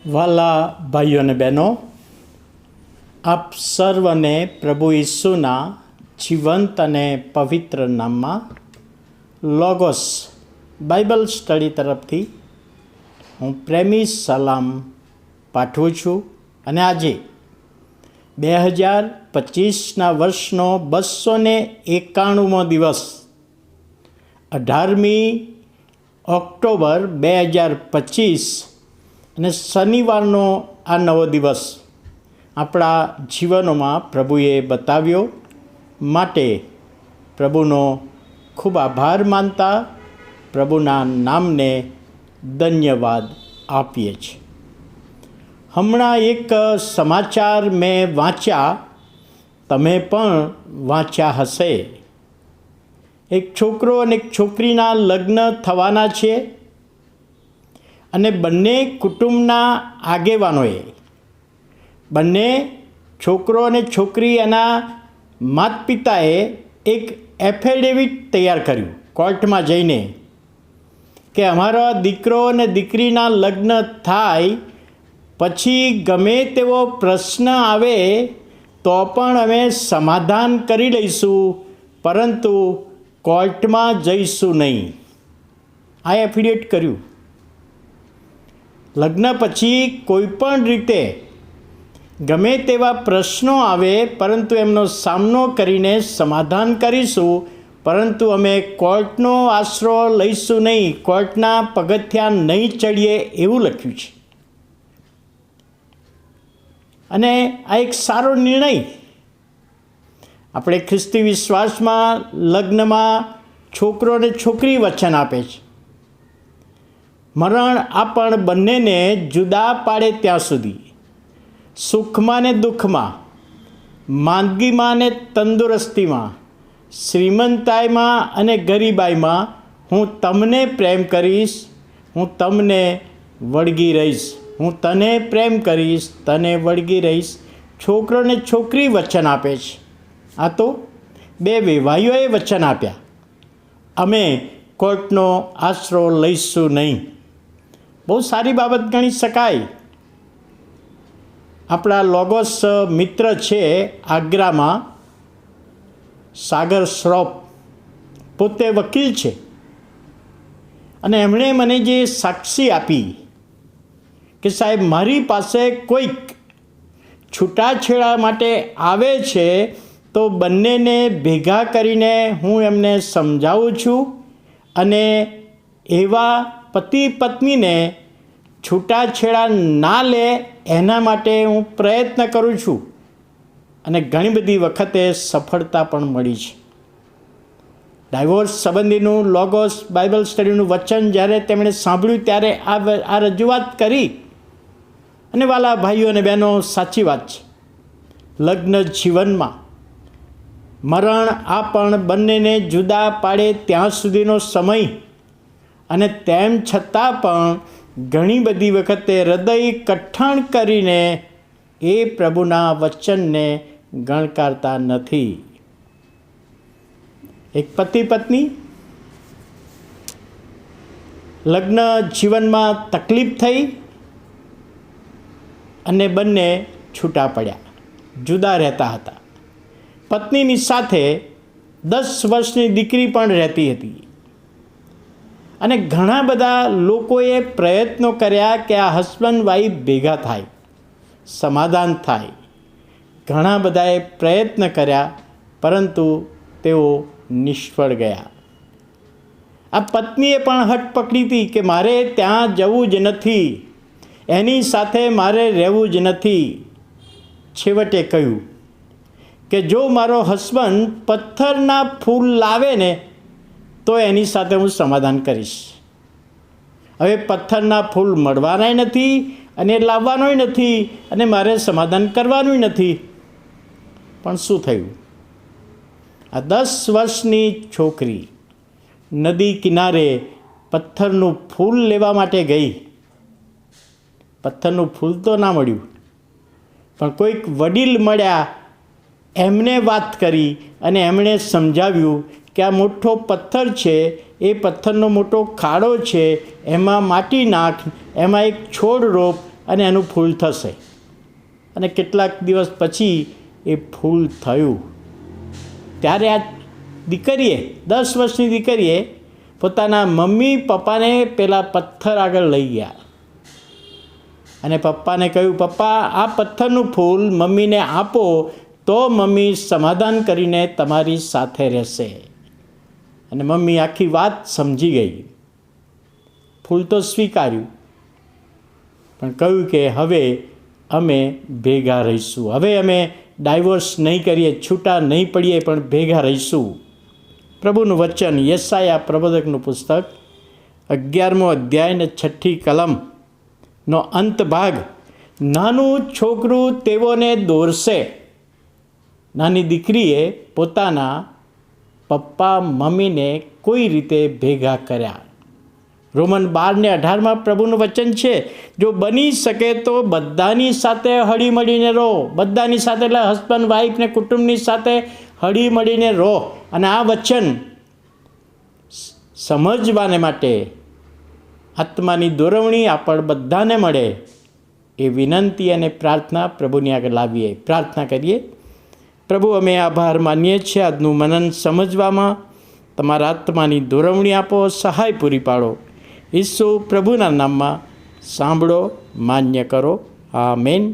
વાલા ભાઈઓ અને બહેનો, આપ સર્વને પ્રભુ ઈસુના જીવંત અને પવિત્ર નામમાં લોગોસ બાઇબલ સ્ટડી તરફથી હું પ્રેમી સલામ પાઠવું છું. અને આજે 2025ના વર્ષનો 291મો દિવસ 18મી ઓક્ટોબર 2025 અને શનિવારનો આ નવો દિવસ આપણા જીવનોમાં પ્રભુએ બતાવ્યો માટે પ્રભુનો ખૂબ આભાર માનતા પ્રભુના નામને ધન્યવાદ આપીએ છીએ. હમણાં એક સમાચાર મેં વાંચ્યા, તમે પણ વાંચ્યા હશે. એક છોકરો અને એક છોકરીના લગ્ન થવાના છે અને બંને કુટુંબના આગેવાનોએ, બંને છોકરો અને છોકરી એના માતા પિતાએ એક એફિડેવિટ તૈયાર કર્યું કોર્ટમાં જઈને કે અમારા દીકરો અને દીકરીના લગ્ન થાય પછી ગમે તેવો પ્રશ્ન આવે તો પણ અમે સમાધાન કરી લઈશું, પરંતુ કોર્ટમાં જઈશું નહીં. આ એફિડેવિટ કર્યું. લગ્ન પછી કોઈ પણ રીતે ગમે તેવા પ્રશ્નો આવે પરંતુ એમનો સામનો કરીને સમાધાન કરીશું, પરંતુ અમે કોર્ટનો આશરો લઈશું નહીં, કોર્ટના પગથિયાં નહીં ચડીએ, એવું લખ્યું છે. અને આ એક સારો નિર્ણય. આપણે ખ્રિસ્તી વિશ્વાસમાં લગ્નમાં છોકરો અને છોકરી વચન આપે છે. મરણ આ પણ બંનેને જુદા પાડે ત્યાં સુધી, સુખમાં ને દુઃખમાં, માંદગીમાં ને તંદુરસ્તીમાં, શ્રીમંતાઈમાં અને ગરીબાઈમાં હું તમને પ્રેમ કરીશ, હું તમને વળગી રહીશ, હું તને પ્રેમ કરીશ, તને વળગી રહીશ. છોકરો ને છોકરી વચન આપે છે. આ તો બે વેવાઈઓએ વચન આપ્યા, અમે કોર્ટનો આશરો લઈશું નહીં. બહુ સારી બાબત ગણી શકાય. આપણા લોગોસ મિત્ર છે આગ્રામાં, સાગર શ્રોફ, પોતે વકીલ છે, અને એમણે મને જે સાક્ષી આપી કે સાહેબ, મારી પાસે કોઈક છૂટાછેડા માટે આવે છે તો બંનેને ભેગા કરીને હું એમને સમજાવું છું, અને એવા પતિ પત્નીને છૂટાછેડા ના લે એના માટે હું પ્રયત્ન કરું છું, અને ઘણી બધી વખતે સફળતા પણ મળી છે. ડાયવોર્સ સંબંધીનું લોગોસ બાઇબલ સ્ટડીનું વચન જ્યારે તેમણે સાંભળ્યું ત્યારે આ રજૂઆત કરી. અને વાલા ભાઈઓ અને બહેનો, સાચી વાત છે. લગ્ન જીવનમાં મરણ આ પણ બંનેને જુદા પાડે ત્યાં સુધીનો સમય, અને તેમ છતાં પણ ઘણી બધી વખતે હૃદય કઠણ કરીને એ પ્રભુના વચનને ગણકારતા નથી. એક પતિ પત્ની લગ્ન જીવનમાં તકલીફ થઈ અને બંને છૂટા પડ્યા, જુદા રહેતા હતા. પત્નીની સાથે 10 વર્ષની દીકરી પણ રહેતી હતી. અને ઘણા બધા લોકોએ પ્રયત્નો કર્યા કે આ હસબન્ડ વાઈફ ભેગા થાય, સમાધાન થાય. ઘણા બધાએ પ્રયત્ન કર્યા, પરંતુ તેઓ નિષ્ફળ ગયા. આ પત્નીએ પણ હઠ પકડી હતી કે મારે ત્યાં જવું જ નથી, એની સાથે મારે રહેવું જ નથી. છેવટે કહ્યું કે જો મારો હસબન્ડ પથ્થરના ફૂલ લાવે ને તો એની સાથે હું સમાધાન કરીશ. હવે પથ્થરના ફૂલ મળવાનાય નથી અને લાવવાનોય નથી, અને મારે સમાધાન કરવાનું નથી. પણ શું થયું? આ 10 વર્ષની છોકરી નદી કિનારે પથ્થરનું ફૂલ લેવા માટે ગઈ. પથ્થરનું ફૂલ તો ના મળ્યું, પણ કોઈક વડીલ મળ્યા, એમને વાત કરી અને એમણે સમજાવ્યું કે આ મોટો પથ્થર છે, એ પથ્થરનો મોટો ખાડો છે, એમાં માટી નાખ, એમાં એક છોડ રોપ અને એનું ફૂલ થશે. અને કેટલાક દિવસ પછી એ ફૂલ થયું. ત્યારે આ દીકરીએ 10 વર્ષની દીકરીએ પોતાના મમ્મી પપ્પાને પેલા પથ્થર આગળ લઈ ગયા અને પપ્પાને કહ્યું, પપ્પા આ પથ્થરનું ફૂલ મમ્મીને આપો તો મમ્મી સમાધાન કરીને તમારી સાથે રહેશે. અને મમ્મી આખી વાત સમજી ગઈ. ફૂલ તો સ્વીકાર્યું, પણ કહ્યું કે હવે અમે ભેગા રહીશું. હવે અમે ડાયવોર્સ નહીં કરીએ, છૂટા નહીં પડીએ, પણ ભેગા રહીશું. પ્રભુનું વચન યશાયા પ્રબોધકનું પુસ્તક 11મો અધ્યાય ને 6ઠી કલમનો અંત ભાગ. નાનું છોકરું તેઓને દોરશે. નાની દીકરીએ પોતાના પપ્પા મમ્મીને કોઈ રીતે ભેગા કર્યા. રોમન 12:18 પ્રભુનું વચન છે, જો બની શકે તો બધાની સાથે હળીમળીને રહો. બધાની સાથે એટલે હસબન્ડ વાઈફ ને કુટુંબની સાથે હળીમળીને રહો. અને આ વચન સમજવાને માટે આત્માની દોરવણી આપણ બધાને મળે એ વિનંતી અને પ્રાર્થના પ્રભુની આગળ લાવીએ. પ્રાર્થના કરીએ. પ્રભુ, અમે આભાર માનીએ છીએ આજનું મનન સમજવામાં. તમારા આત્માની દોરવણી આપો, સહાય પૂરી પાડો. ઈસુ પ્રભુના નામમાં સાંભળો, માન્ય કરો. આમેન.